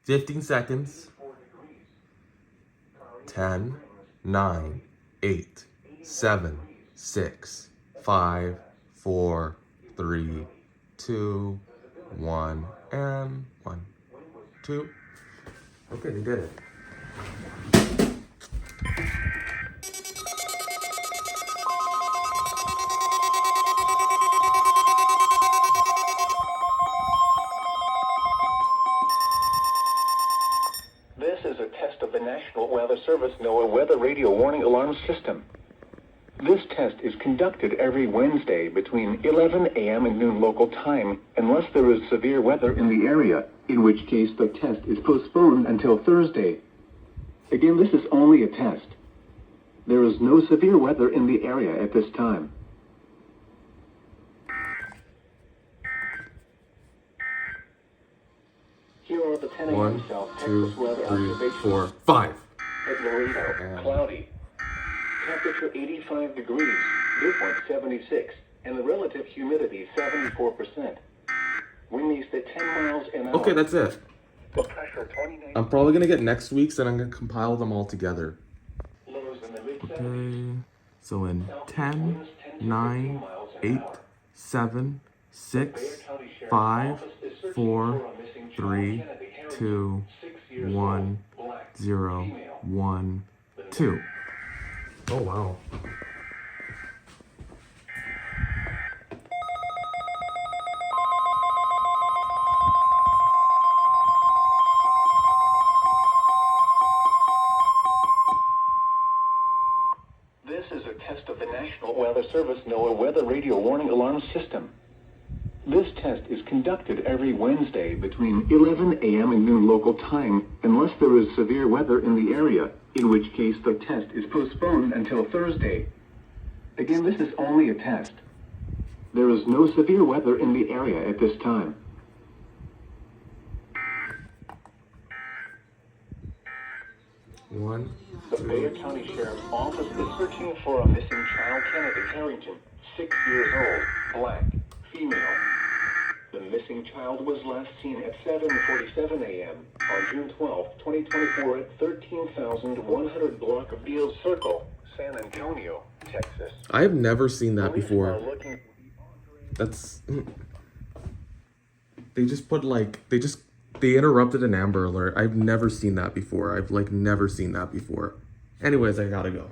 15 seconds. 10, 9, 8, 7, 6, 5, 4, 3, 2, 1, and 1, 2. Okay, they did it. This is a test of the National Weather Service NOAA Weather Radio Warning Alarm System. This test is conducted every Wednesday between 11 a.m. and noon local time, unless there is severe weather in the area, in which case the test is postponed until Thursday. Again, this is only a test. There is no severe weather in the area at this time. Here are the 10 a.m. 1, South 2, Texas weather 3, observations. 4, 5. At Laredo, cloudy. Temperature 85 degrees, dew point 76, and the relative humidity 74%. Wind east at 10 miles an hour. Okay, that's it. The pressure 29. I'm probably gonna get next week's and I'm gonna compile them all together. Lows in the mid-70s. Okay, so in 10, 9, 8, 7, 6, 5, 4, 3, 2, 1, 0, 1, 2. Oh, wow. This is a test of the National Weather Service NOAA Weather Radio Warning Alarm System. This test is conducted every Wednesday between 11 a.m. and noon local time, unless there is severe weather in the area, in which case the test is postponed until Thursday. Again, this is only a test. There is no severe weather in the area at this time. One, The Bayer County Sheriff's Office is searching for a missing child, Kennedy Harrington, 6 years old, black, female. The missing child was last seen at 7:47 a.m. on June 12, 2024 at 13,100 block of Beals Circle, San Antonio, Texas. I've never seen that Police before. are looking. That's... They just put like... They interrupted an Amber Alert. I've never seen that before. I've like never seen that before. Anyways, I gotta go.